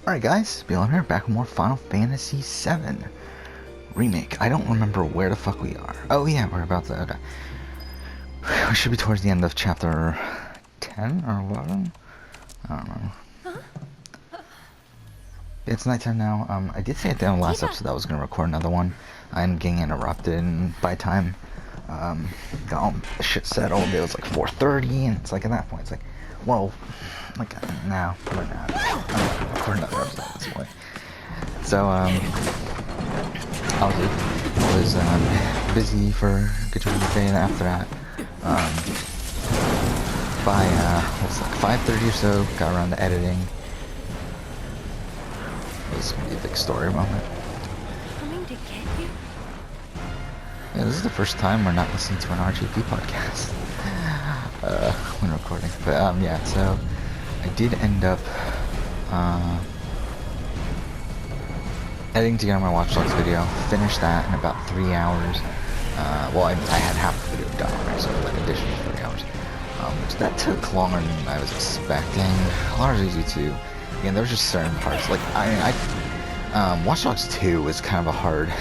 Alright guys, Beyond here, back with more Final Fantasy VII Remake. I don't remember where the fuck we are. Oh yeah, we're about to... Okay. We should be towards the end of chapter 10 or 11? I don't know. It's nighttime now. I did say at the end of the last episode that I was going to record another one. I'm getting interrupted, and by the time got all the shit settled, it was like 4:30, and it's like at that point, it's like, well, like, no, we're not. I'm gonna record another episode at this point. So, I was busy for a good chunk of the day, and after that, by, it was like 5:30 or so, got around to editing. It was gonna be a big story moment. Coming to get you? Yeah, this is the first time we're not listening to an RGP podcast when recording. But yeah, so I did end up editing together my Watch Dogs video. Finished that in about 3 hours. Well, I had half the video done already, so like additional 3 hours. Which that took longer than I was expecting. Largely due to, again, there was just certain parts. Like Watch Dogs 2 was kind of a hard.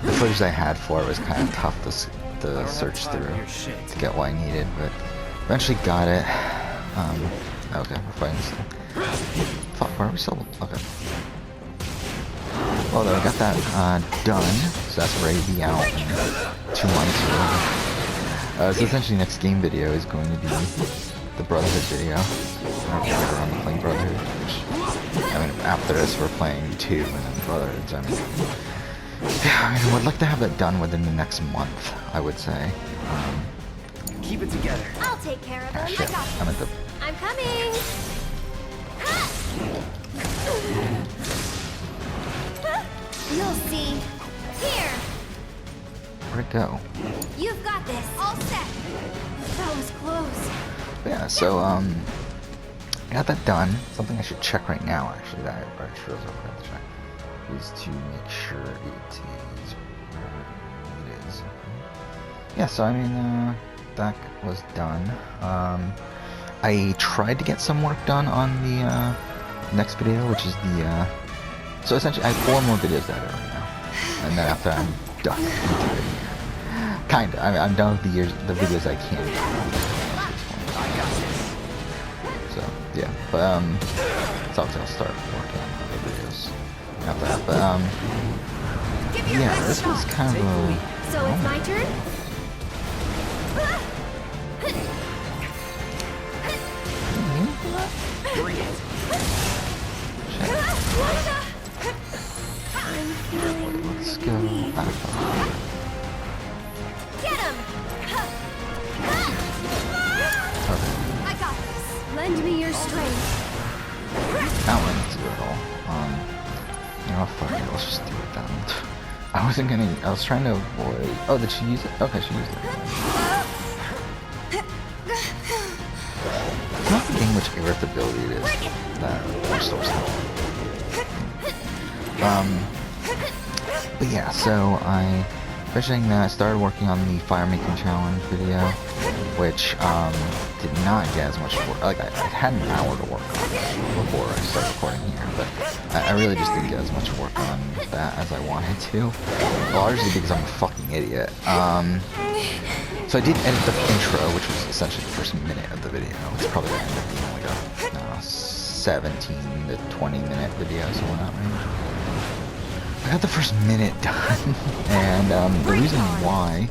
The footage I had for it was kind of tough to search through to get what I needed, but eventually got it. Okay, we're fighting still. Fuck, where are we still? Okay. Well, though, I got that done, so that's ready to be out in 2 months. So essentially, next game video is going to be the Brotherhood video. I don't remember on the playing Brotherhood, which, I mean, after this we're playing 2 and then Brotherhood, so I mean, yeah, I would like to have it done within the next month, I would say. Keep it together. I'll take care of them. Shit, I got I'm at the... I'm coming. You'll see. Here. Where'd it go? You've got this. All set. That was close. Yeah, so, I got that done. Something I should check right now, actually, that I sure forgot to check, is to make sure it is where it is. Yeah, so, I mean, that was done. I tried to get some work done on the, next video, which is the, so essentially I have 4 more videos to edit right now, and then after I'm done with it. Kinda, I'm done with the videos I can do. So, yeah, but, so I'll start working on other videos after that, but, yeah, this was kind of a... So it's my turn? Bring it. Let's go back up. Get him! Okay. I got this. Lend me your strength. That one didn't do it all. You know, fuck it, let's just do it then. I wasn't gonna, I was trying to avoid, oh, did she use it? Okay, she used it. It's not forgetting which irritability it is that restores health. But yeah, so I finishing that, I started working on the fire making challenge video, which did not get as much work. Like I had an hour to work on before I started recording here, but I really just didn't get as much work on that as I wanted to. Largely because I'm a fucking idiot. So I did edit the intro, which was essentially the first minute of the video. It's probably going to end up being like a 17 to 20 minute video, so we're not range. I got the first minute done, and the reason why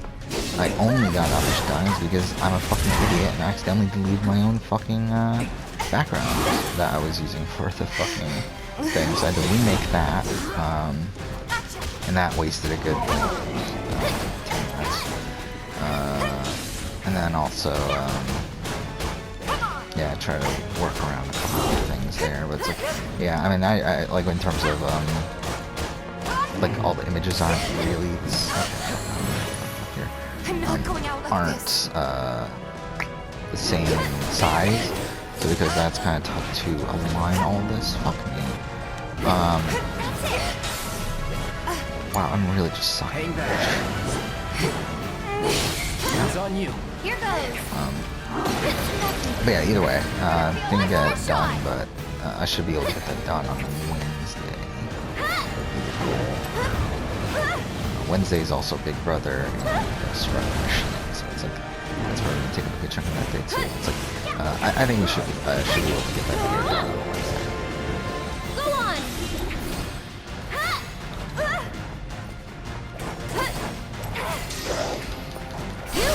I only got that much done is because I'm a fucking idiot and I accidentally deleted my own fucking background that I was using for the fucking thing, so I had to remake that, and that wasted a good 10 minutes. And then also, yeah, try to work around a couple of things there, but it's like, yeah, I mean, I like in terms of, like all the images aren't really, aren't, the same size, so because that's kind of tough to align all this, fuck me. Wow, I'm really just sucking. Hang back. It's on you. Here goes. But yeah, either way, didn't get it done, but I should be able to get that done on Wednesday. Wednesday is also Big Brother and Survivor Mission, so it's like that's where we're gonna take up a good chunk of that day too. It's like I think we should be able to get that video done on Wednesday. Go on.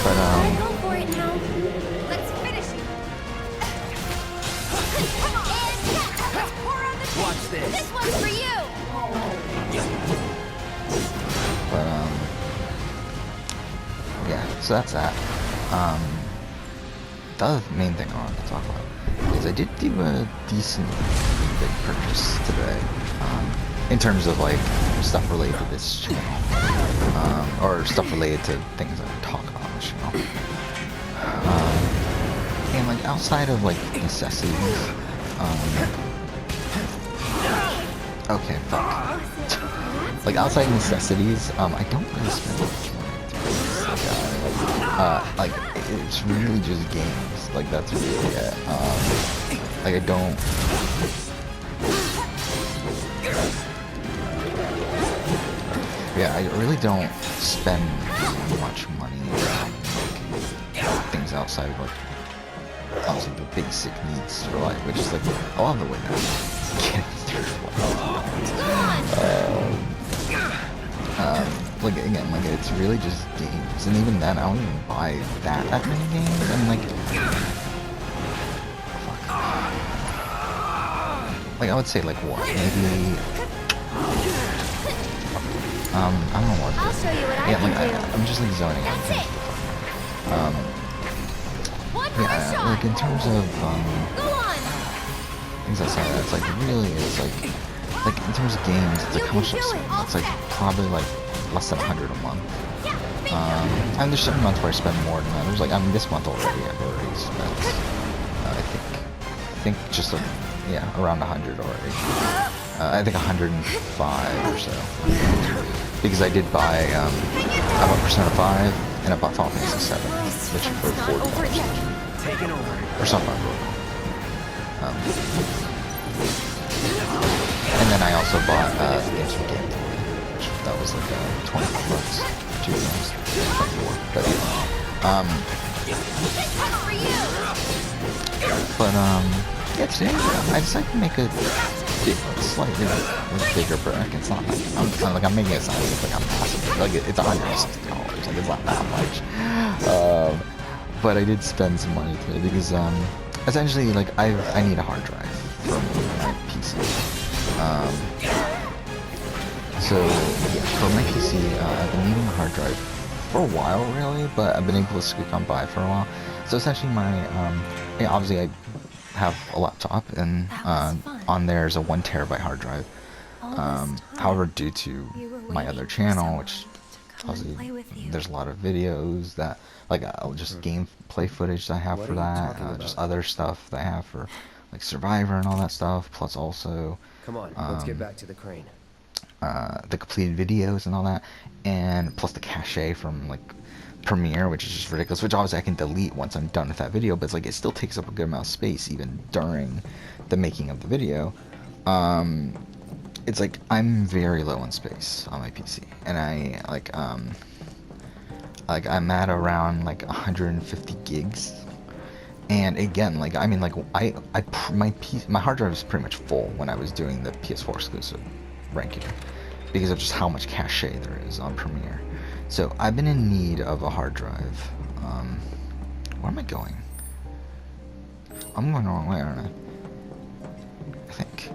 But Go for it now. Let's finish it. Come on. And let's pour on the tea. Watch this. This one's for you. But yeah, so that's that. The other main thing I wanted to talk about is I did do a decent big purchase today, in terms of like stuff related to this channel, or stuff related to things I talk about on this channel, and like outside of like necessities, okay, fuck. Like outside necessities, I don't really spend much money. Like it's really just games. Like that's really it. Like I don't. Yeah, I really don't spend much money on like, things outside of like the basic needs for life, which is like a lot of the way that I'm getting through like again, like it's really just games, and even then, I don't even buy that many games. I'm like, fuck. Like I would say like what, maybe, I don't know what. I'll show you what I Yeah, can like do. I'm just like zoning out. That's it. One more Yeah, shot. like in terms of Go on. things outside of that, it's like really is like in terms of games, it's like how much I spend. It's like probably like less than 100 a month. And there's certain months where I spend more than others. Like I mean, this month already, I've already spent. I think just around 100 already. I think 105 or so. Because I did buy I bought Persona 5 and I bought Final Fantasy 7, which were $40 Taking over. or something. And then I also bought the games from Game Boy, which that was like $20 bucks, $2 games, 24. But yeah, today I decided to make a slightly bigger break. It's not like I'm making it sound like I'm massive. Like it's $160. Like it's not that much. But I did spend some money today because essentially like I need a hard drive for my PC. So yeah, for my PC, I've been needing a hard drive for a while really, but I've been able to squeak on by for a while. So essentially my obviously I have a laptop and on there is a 1 terabyte hard drive. However, due to my other channel, which obviously there's a lot of videos that like just gameplay footage that I have for that, just other stuff that I have for like Survivor and all that stuff, plus also Come on, let's get back to the crane. the completed videos and all that, and plus the cache from like Premiere, which is just ridiculous, which obviously I can delete once I'm done with that video, but it's like it still takes up a good amount of space even during the making of the video. It's like I'm very low on space on my PC, and I like I'm at around like 150 gigs. And again, like I mean, like my hard drive was pretty much full when I was doing the PS4 exclusive ranking, because of just how much cache there is on Premiere. So I've been in need of a hard drive. Where am I going? I'm going the wrong way, aren't I? I think.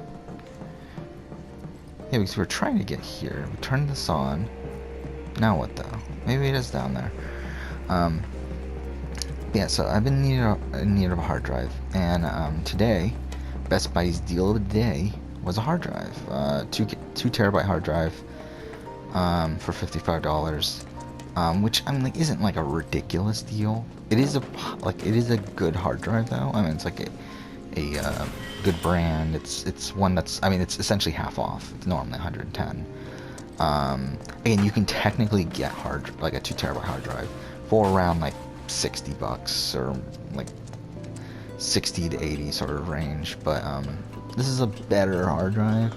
Yeah, because we're trying to get here. We turned this on. Now what though? Maybe it is down there. Yeah, so I've been in need of a hard drive, and today, Best Buy's deal of the day was a hard drive, 2 terabyte hard drive, for $55, which I mean like isn't like a ridiculous deal. It is a good hard drive though. I mean it's like a good brand. It's one that's, I mean it's essentially half off. It's normally 110. Again, you can technically get like a 2 terabyte hard drive for around like $60 or like 60 to 80 sort of range, but this is a better hard drive.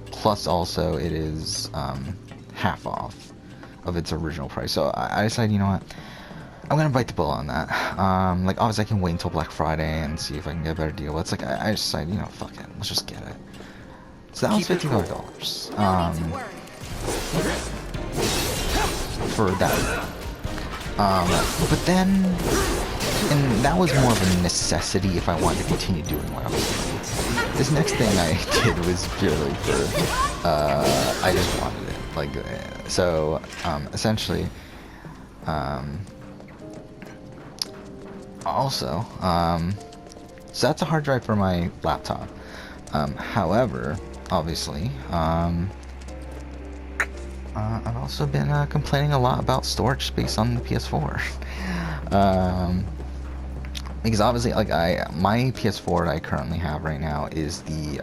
Plus, also, it is half off of its original price. So I decided, you know what? I'm gonna bite the bullet on that. Like, obviously, I can wait until Black Friday and see if I can get a better deal. But it's like I just decided, you know, fuck it, let's just get it. So that was $55. For that. But then, and that was more of a necessity if I wanted to continue doing what I was doing. This next thing I did was purely for, I just wanted it. Like, so, essentially, also, so that's a hard drive for my laptop. However, obviously, I've also been complaining a lot about storage space on the PS4. Because obviously, like my PS4 that I currently have right now is the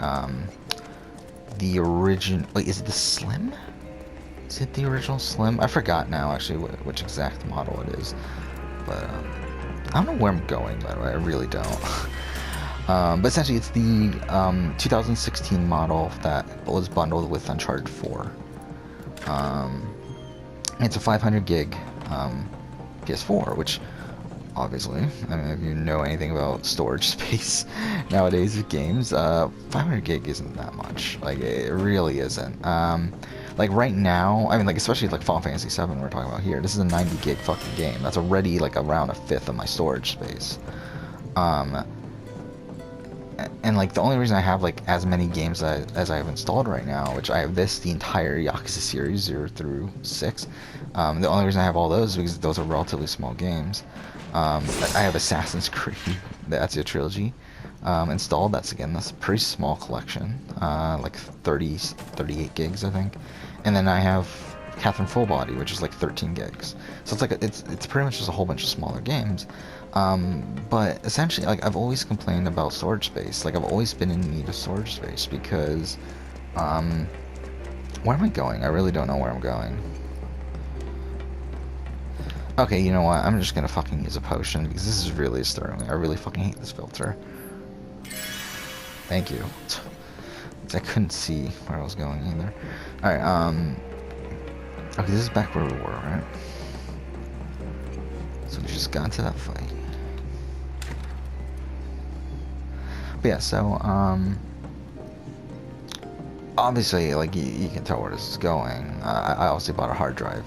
original. Wait, is it the Slim? Is it the original Slim? I forgot now actually which exact model it is, but I don't know where I'm going. By the way, I really don't. But essentially, it's the 2016 model that was bundled with Uncharted 4. It's a 500 gig PS4, which obviously, I mean, if you know anything about storage space nowadays with games, 500 gig isn't that much. Like, it really isn't. Like right now, I mean, like especially like Final Fantasy VII we're talking about here. This is a 90 gig fucking game. That's already like around a fifth of my storage space. And like the only reason I have like as many games as I have installed right now, which I have the entire Yakuza series 0 through 6. The only reason I have all those is because those are relatively small games. I have Assassin's Creed, the Ezio trilogy, installed. That's a pretty small collection, like 38 gigs I think. And then I have Catherine Full Body, which is like 13 gigs. So it's like it's pretty much just a whole bunch of smaller games. But essentially, like I've always complained about storage space. Like I've always been in need of storage space because, where am I going? I really don't know where I'm going. Okay, you know what? I'm just gonna fucking use a potion because this is really disturbing. I really fucking hate this filter. Thank you. I couldn't see where I was going either. Alright, okay, this is back where we were, right? So we just got into that fight. But yeah, so, obviously, like, you can tell where this is going. I obviously bought a hard drive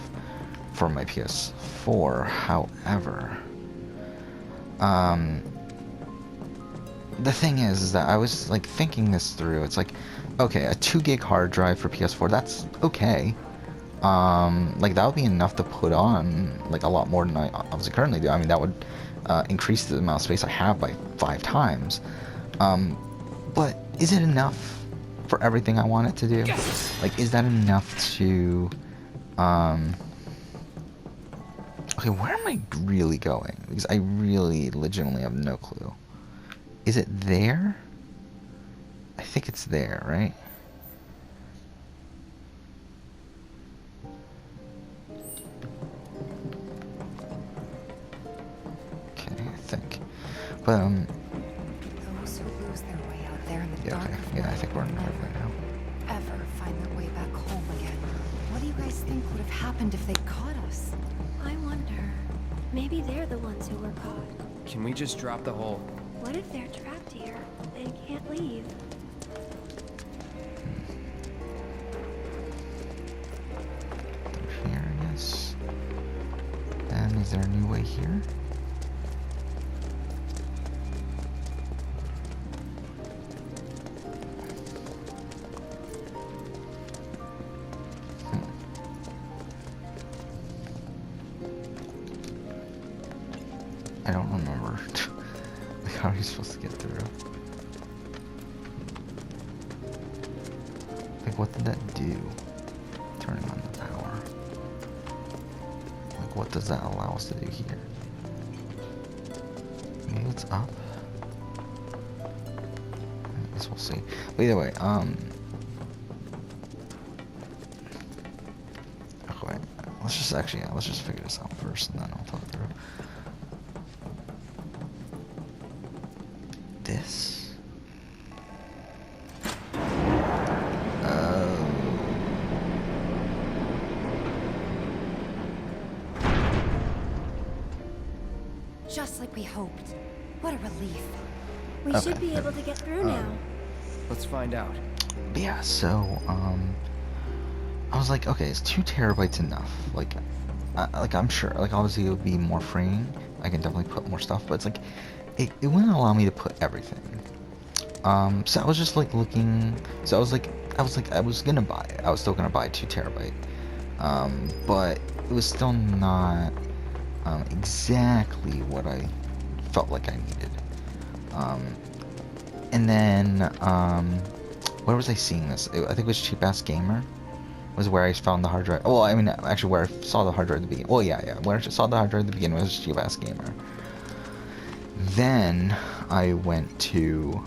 for my PS4, however, the thing is that I was, like, thinking this through. It's like, okay, a 2 gig hard drive for PS4, that's okay. Like, that would be enough to put on, like, a lot more than I obviously currently do. I mean, that would, increase the amount of space I have by 5 times. But is it enough for everything I want it to do? Like, is that enough to, okay, where am I really going? Because I really legitimately have no clue. Is it there? I think it's there, right? Okay, I think. But, Those who lose their way out there in the yeah, dark okay. Yeah, I think we're in the right way now. ever find their way back home again. What do you guys think would have happened if they caught us? I wonder. Maybe they're the ones who were caught. Can we just drop the whole... What if they're trapped here? They can't leave. Here, I guess. And is there a new way here? I don't remember. Like, how are you supposed to get through? Like, what did that do? Turning on the power. Like, what does that allow us to do here? Maybe it's up? I guess we'll see. But either way, okay, let's just actually, yeah, let's just figure this out first and then I'll talk through. This Just like we hoped. What a relief. We Okay. should be able to get through now. Let's find out. But yeah, so I was like, okay, is 2 terabytes enough? Like I'm sure, like obviously it would be more freeing. I can definitely put more stuff, but it's like it wouldn't allow me to put everything. So I was just like looking. So I was gonna buy it. I was still gonna buy 2 terabyte. But it was still not exactly what I felt like I needed. And then where was I seeing this? I think it was Cheap Ass Gamer. Was where I found the hard drive. Well, I mean, actually, where I saw the hard drive at the beginning. Well, yeah. Where I saw the hard drive at the beginning was Cheap Ass Gamer. Then I went to,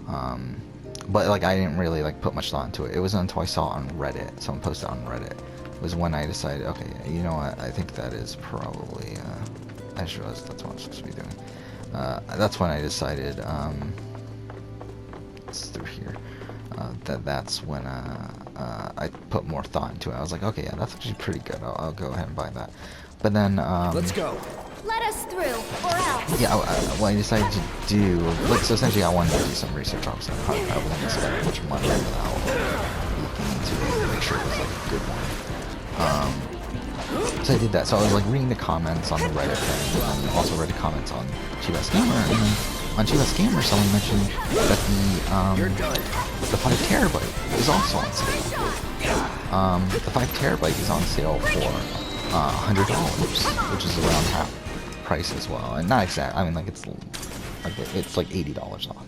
but like I didn't really like put much thought into it. It wasn't until I saw on Reddit, someone posted on Reddit, was when I decided, okay, you know what? I think that is probably. I just realized that's what I'm supposed to be doing. That's when I decided. It's through here. That's when I put more thought into it. I was like, okay, yeah, that's actually pretty good. I'll go ahead and buy that. But then, Let's go. Let us through, or else. yeah, what I decided to do, like, so essentially I wanted to do some research. Obviously, I wasn't going to spend a bunch of money without looking into it to make sure it was like a good one. So I did that. So I was like reading the comments on the Reddit thing, and also read the comments on Cheap Ass Gamer, and then on Cheap Ass Gamer, someone mentioned that the 5 terabyte is also on sale. The 5 terabyte is on sale for $100, which is around half price as well, and not exact. I mean, like it's like $80 off.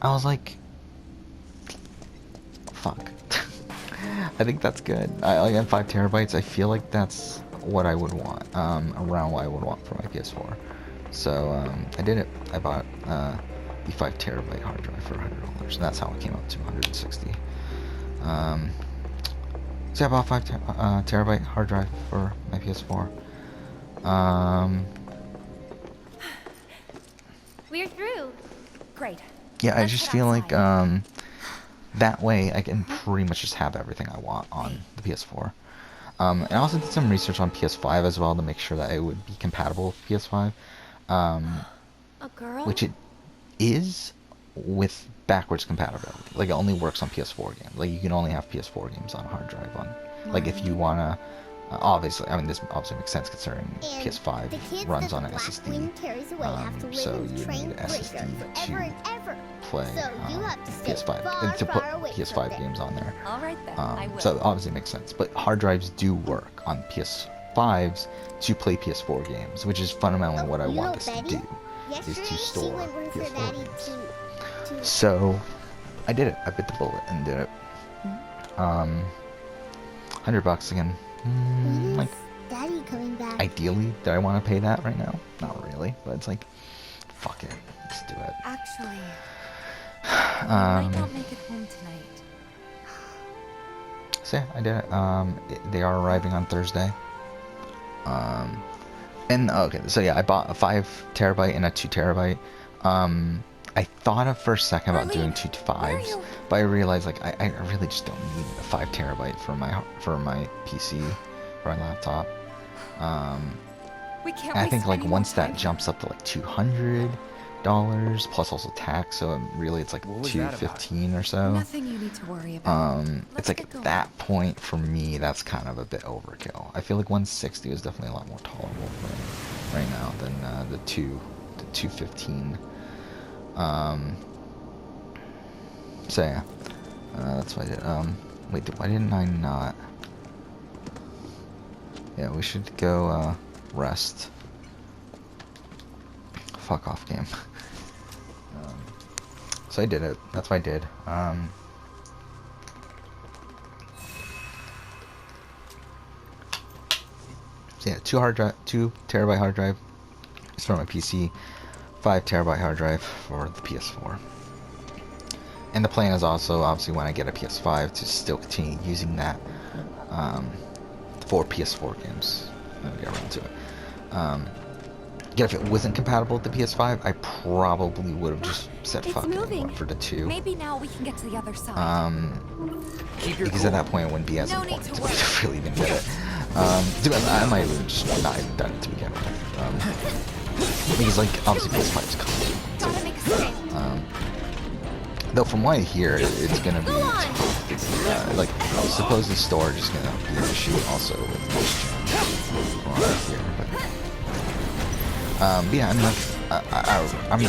I was like, fuck. I think that's good. I got 5 terabytes. I feel like that's what I would want, around what I would want for my PS4. So I did it. I bought the 5 terabyte hard drive for $100, and that's how it came up to 160. So I bought 5 terabyte hard drive for my PS4. We're through. Great. Yeah, I Let's just head feel like outside. that way I can pretty much just have everything I want on the PS4. And I also did some research on PS5 as well to make sure that it would be compatible with PS5. A girl? Which it is with backwards compatibility. Like it only works on PS4 games. Like you can only have PS4 games on a hard drive on. Like if you wanna, obviously, I mean this obviously makes sense considering PS5 runs on an SSD. So you need an SSD to play PS5 to put PS5 games on there. All right then. I will. So obviously it makes sense. But hard drives do work on PS5s to play PS4 games, which is fundamentally what I want this to do. Is to store PS4 games. So I did it. I bit the bullet and did it. $100 again. Like Daddy coming back. ideally, do I want to pay that right now? Not really, but it's like, fuck it, let's do it. Actually, I might not make it home tonight. So yeah, I did it. They are arriving on Thursday. And okay, so yeah, I bought a 5 terabyte and a 2 terabyte. I thought at first second about doing 2 5s, but I realized like I really just don't need a 5 terabyte for my PC, for my laptop. We can't And I think waste like any more once that time. jumps up to like $200 plus also tax, so really it's like What was that about? $215 or so. Nothing you need to worry about. It's Let's like get at going. that point for me, that's kind of a bit overkill. I feel like 160 is definitely a lot more tolerable for me right now than the 215. So yeah, that's what I did. Wait, why didn't I not? Yeah, we should go rest. Fuck off, game. So I did it. That's what I did. So yeah, 2 terabyte hard drive is for my PC, 5 terabyte hard drive for the PS4. And the plan is also, obviously, when I get a PS5, to still continue using that for PS4 games. I'll get around to it. Again, if it wasn't compatible with the PS5, I probably would have just said It's fuck it and moving. went for the 2. Maybe now we can get to the other side. Keep your Because cool. at that point it wouldn't be as No need important to to me to really even get it. I might have just not even done it to begin with. Because, like, obviously PS5 is coming. Gotta make a save. Though from what I hear, it's gonna be tough. Like, supposedly storage is gonna be an issue also with this channel. From what I hear, but yeah, I mean, like,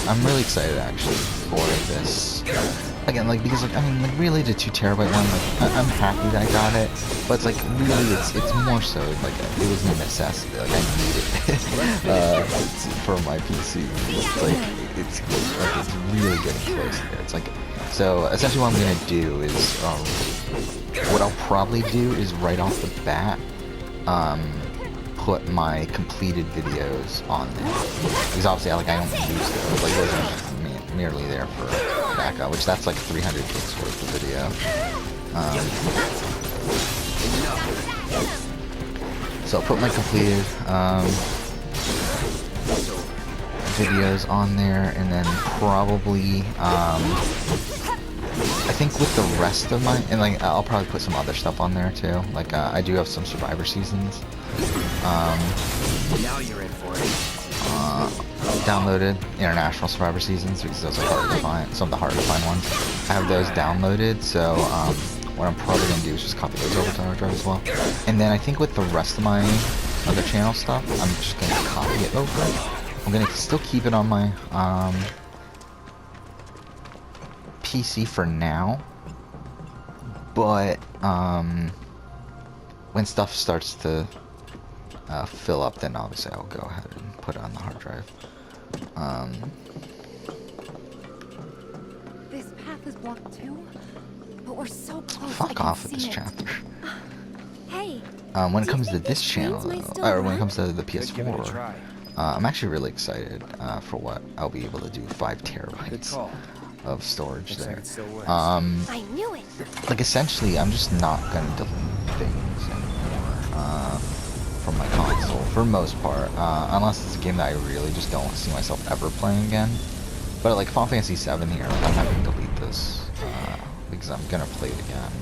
I'm really excited actually for this. Again, like, because, like, I mean, like, really the 2 terabyte one, like, I'm happy that I got it, but it's like, really, it's more so, like, it was a necessity, like, I need it, for my PC. It's like, it's really getting close here. It's like, so, essentially what I'm gonna do is, what I'll probably do is right off the bat, put my completed videos on there. Because obviously, like, I don't use those, like, those are merely there for backup, which that's like 300 gigs worth of video. So I'll put my completed videos on there, and then probably I think with the rest of my, and like I'll probably put some other stuff on there too. Like I do have some Survivor seasons. Now you're in for it. Downloaded international Survivor seasons because those are hard to find. Some of the harder to find ones. I have those downloaded, so what I'm probably gonna do is just copy those over to hard drive as well. And then I think with the rest of my other channel stuff, I'm just gonna copy it over. I'm gonna still keep it on my PC for now, but when stuff starts to fill up, then obviously I'll go ahead and put it on the hard drive. This path is blocked too, but we're so close. Fuck off with this chapter. Hey. When it comes to this channel, though, or when it comes to the Give it a PS4, try. I'm actually really excited for what I'll be able to do. 5 Good terabytes call. of storage Looks like there. it still works. I knew it. Like essentially, I'm just not gonna delete things anymore from my console for the most part, unless it's a game that I really just don't see myself ever playing again. But like Final Fantasy VII here, like, I'm not gonna delete this because I'm gonna play it again.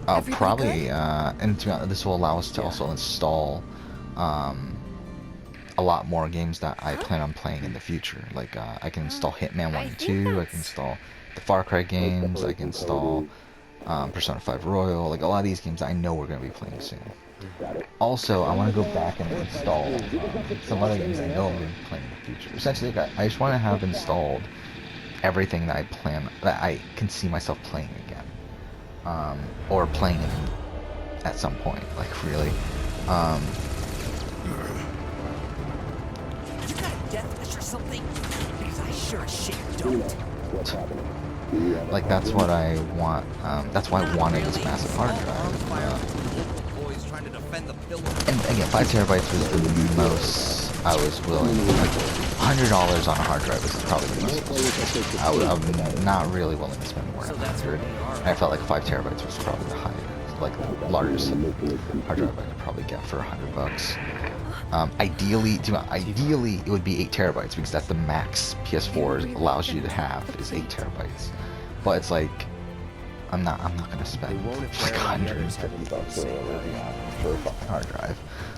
I'll probably, and to be honest, this will allow us to also install a lot more games that I plan on playing in the future. Like I can install Hitman 1 and 2, I can install the Far Cry games, I can install Persona 5 Royal, like a lot of these games I know we're going to be playing soon. Also, I want to go back and install some other games I know I'm going to be playing in the future. Essentially, like, I just want to have installed everything that I can see myself playing again. Or playing it at some point, like really. You got a death wish or something? Because I sure as shit don't. Like that's what I want. That's why I wanted this massive hard drive. Boys trying to defend the pillar. And again, 5 terabytes was the most I was willing. Like $100 on a hard drive is probably the most. I'm not really willing to spend more than 100. And I felt like 5 terabytes was probably the highest, like the largest hard drive I could probably get for $100. Ideally, it would be 8 terabytes because that's the max PS4 allows you to have is 8 terabytes. But it's like, I'm not gonna spend like $150 for a fucking hard drive.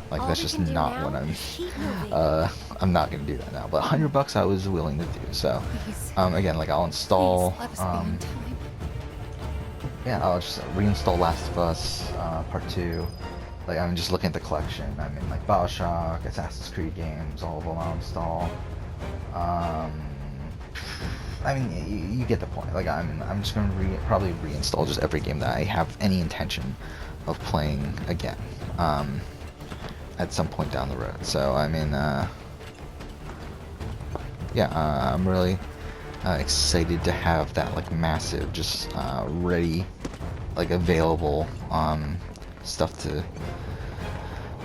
Like that's just not what I'm not gonna do that now. But $100 I was willing to do. So, again, like I'll install, yeah, I'll just reinstall Last of Us Part 2. Like, I'm just looking at the collection. I mean, like, BioShock, Assassin's Creed games, all of them I'll install. I mean, you get the point. Like, I'm just gonna probably reinstall just every game that I have any intention of playing again, at some point down the road. So, I mean, yeah, I'm really excited to have that, like, massive, just, ready, like, available, stuff to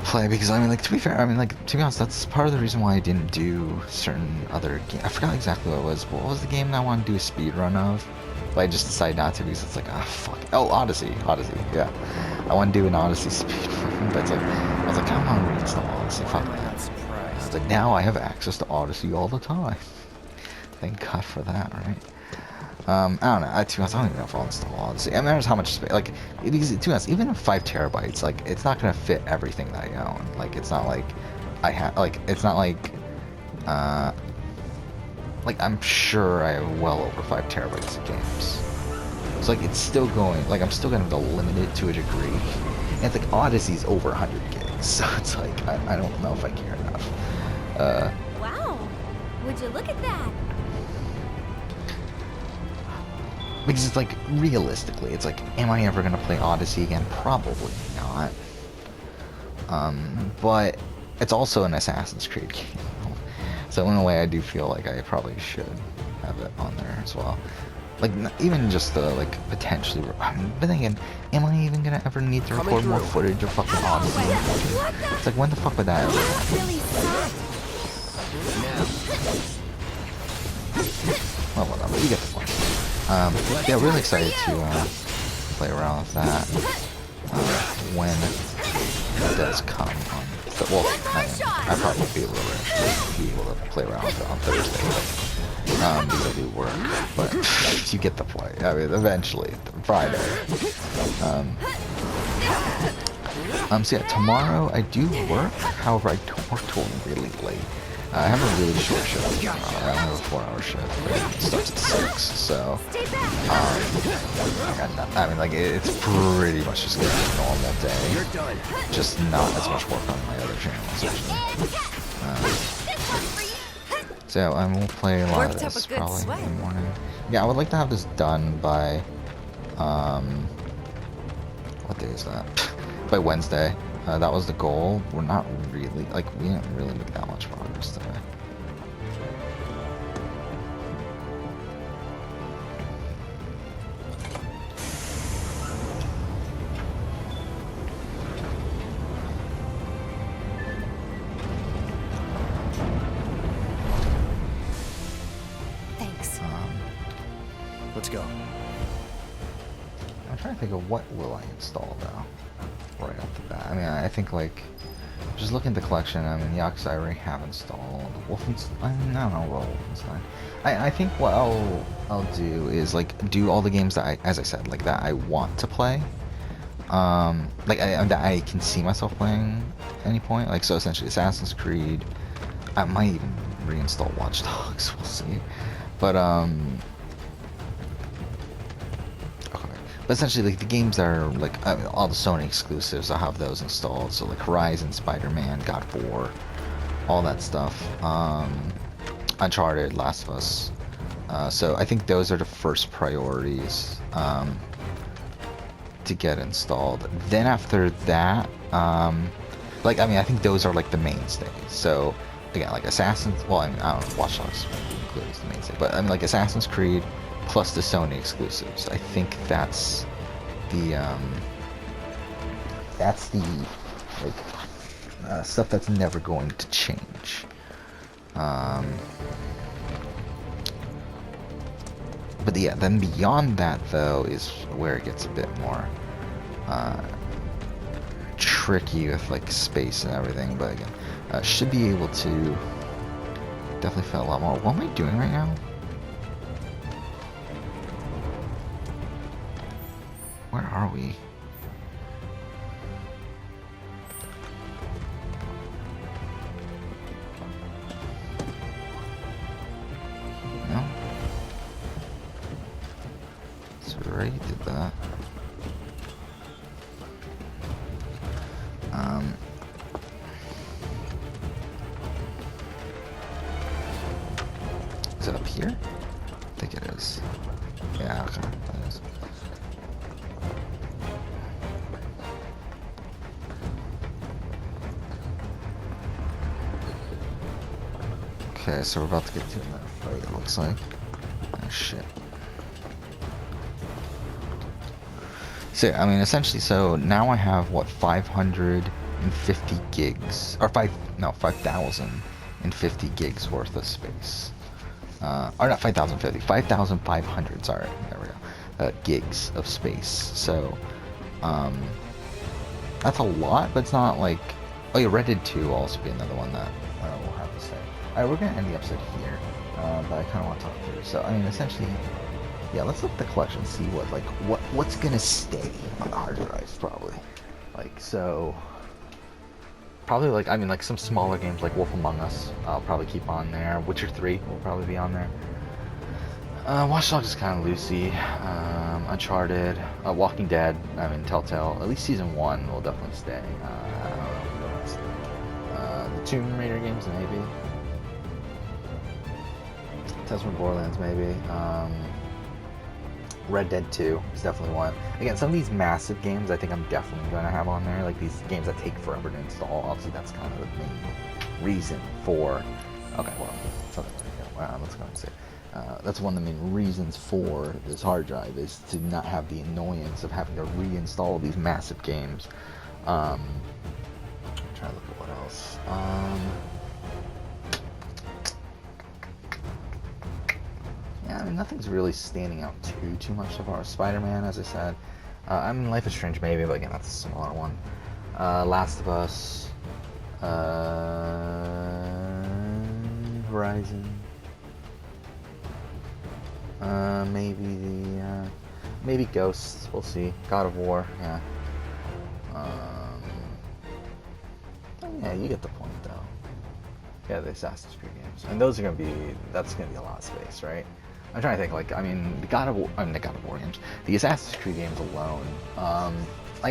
play, because I mean, like, to be fair, I mean, like, to be honest, that's part of the reason why I didn't do certain other games. I forgot exactly what it was, but what was the game that I wanted to do a speed run of? But I just decided not to because it's like, ah, fuck. Oh, Odyssey, yeah. I want to do an Odyssey speed run, but it's like, I was like, I don't want to reinstall Odyssey, fuck that. I was like, now I have access to Odyssey all the time. Thank God for that, right? I don't know. To be honest, I don't even know if I'll install Odyssey. I mean, there's how much space. Like, to be honest, even at 5 terabytes, like, it's not gonna fit everything that I own. Like, it's not like I have. Like, it's not like. Like, I'm sure I have well over 5 terabytes of games. So, like, it's still going. Like, I'm still gonna have to limit it to a degree. And it's like Odyssey's over 100 gigs, so it's like I don't know if I care enough. Wow, would you look at that? Because it's like, realistically, it's like, am I ever gonna play Odyssey again? Probably not. But it's also an Assassin's Creed game. So in a way, I do feel like I probably should have it on there as well. Like, even just the, like, potentially... But then again, am I even gonna ever need to record more footage of fucking Odyssey? It's like, when the fuck would that ever happen? Well, whatever, you get the point. Yeah, really excited to play around with that when it does come on. Well, I probably won't be able to play around with it on Thursday because I do work, but you get the point. I mean, eventually, Friday. So yeah, tomorrow I do work. However, I don't work till really late. I have a really short shift tomorrow. I only have a 4-hour shift, but it starts at 6, so I mean, like, it's pretty much just gonna be a normal day. Just not as much work on my other channels, actually. So I will play a lot of this probably in the morning. Yeah, I would like to have this done by what day is that? By Wednesday. That was the goal. We're not really, like, we didn't really make that much progress today. Thanks. Let's go. I'm trying to think of what will I install though. Right off the bat. I mean, I think, like, just looking at the collection, I mean, Yakuza I already have installed. Wolfenstein, I don't know about Wolfenstein. I think what I'll do is, like, do all the games that as I said, like, that I want to play. Like, that I can see myself playing at any point. Like, so essentially Assassin's Creed. I might even reinstall Watch Dogs, we'll see. But, But essentially, like, the games that are, like, all the Sony exclusives, I'll have those installed. So, like, Horizon, Spider-Man, God of War, all that stuff. Uncharted, Last of Us. So I think those are the first priorities to get installed. Then after that, like, I mean, I think those are, like, the mainstays. So, again, like, Assassin's... Well, I mean, I don't know, Watch Dogs included as the mainstay. But, I mean, like, Assassin's Creed... plus the Sony exclusives. I think that's the like stuff that's never going to change. But yeah, then beyond that though is where it gets a bit more tricky with, like, space and everything. But again, should be able to definitely fit a lot more. What am I doing right now? Where are we? No? So we already did that. Is it up here? I think it is. Yeah, okay. It is. Okay, so we're about to get to that fight, it looks like. Oh, shit. So, I mean, essentially, so now I have, what, 550 gigs, or 5,050 gigs worth of space. Or not 5,050, 5,500, sorry, there we go, gigs of space. So, that's a lot, but it's not like, oh yeah, Red Dead 2 will also be another one that we'll have to say. Alright, we're going to end the episode here, but I kind of want to talk through. So, I mean, essentially, Yeah, let's look at the collection, see what's gonna stay on the hard drives probably. Like so, probably like I mean like some smaller games like Wolf Among Us, I'll probably keep on there. Witcher 3 will probably be on there. Watch Dogs is kind of loosey. Uncharted, Walking Dead. I mean Telltale. At least season 1 will definitely stay. I don't know the rest. The Tomb Raider games maybe. Tales from Borderlands maybe. Red Dead 2 is definitely one. Again, some of these massive games I think I'm definitely going to have on there. Like these games that take forever to install. Obviously, that's kind of the main reason for. Okay, well, let's go and say. That's one of the main reasons for this hard drive is to not have the annoyance of having to reinstall these massive games. I'm trying to look at what else. Yeah, I mean, nothing's really standing out too much so far. Spider-Man, as I said. I mean, Life is Strange maybe, but again, that's a smaller one. Last of Us. Horizon. Maybe Ghosts. We'll see. God of War. Yeah. Yeah, you get the point, though. Yeah, the Assassin's Creed games, and those are that's gonna be a lot of space, right? I'm trying to think, like, I mean, the God of War games, the Assassin's Creed games alone, I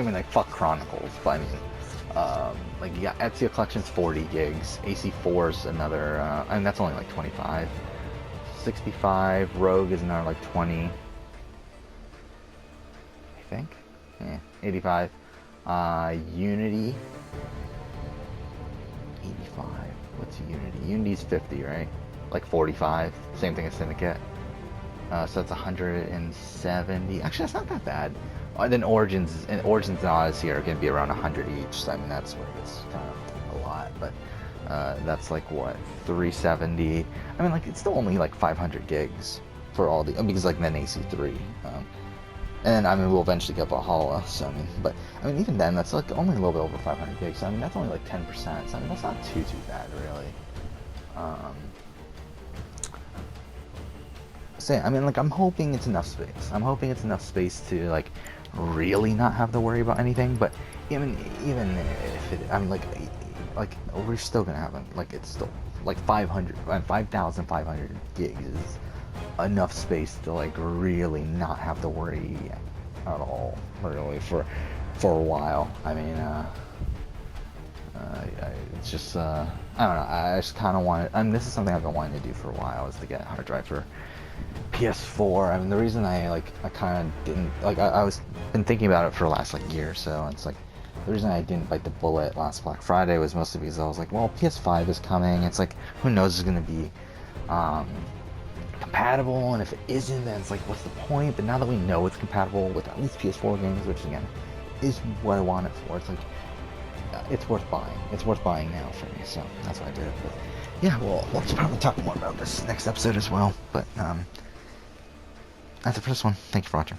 mean, like, fuck Chronicles, but I mean, like, yeah, Ezio Collection's 40 gigs, AC4's another, I mean, that's only like 25, 65, Rogue is another like 20, I think, yeah, 85, Unity, 85, what's Unity? Unity's 50, right? Like 45, same thing as Syndicate. So that's 170. Actually, that's not that bad. And then Origins and Odyssey are going to be around 100 each. So I mean, that's where it's kind of a lot. But that's like what 370. I mean, like it's still only like 500 gigs for all the because like then AC3. And I mean, we'll eventually get Valhalla. So I mean, but I mean, even then, that's like only a little bit over 500 gigs. So I mean, that's only like 10%. So I mean, that's not too bad, really. So yeah, I mean, like, I'm hoping it's enough space. I'm hoping it's enough space to, like, really not have to worry about anything. But even if it, I mean, like we're still gonna have, like, it's still, like, 5,500 gigs is enough space to, like, really not have to worry at all, really, for a while. I mean, it's just, I don't know, I just kind of want it, I mean, this is something I've been wanting to do for a while, is to get a hard drive for PS4. I mean, the reason I kind of didn't, like, I was been thinking about it for the last, like, year or so, and it's like, the reason I didn't bite the bullet last Black Friday was mostly because I was like, well, PS5 is coming, it's like, who knows it's going to be, compatible, and if it isn't, then it's like, what's the point? But now that we know it's compatible with at least PS4 games, which, again, is what I want it for, it's like, it's worth buying. It's worth buying now for me, so that's why I did it. But yeah, well, we'll probably talk more about this next episode as well. But that's it for this one. Thank you for watching.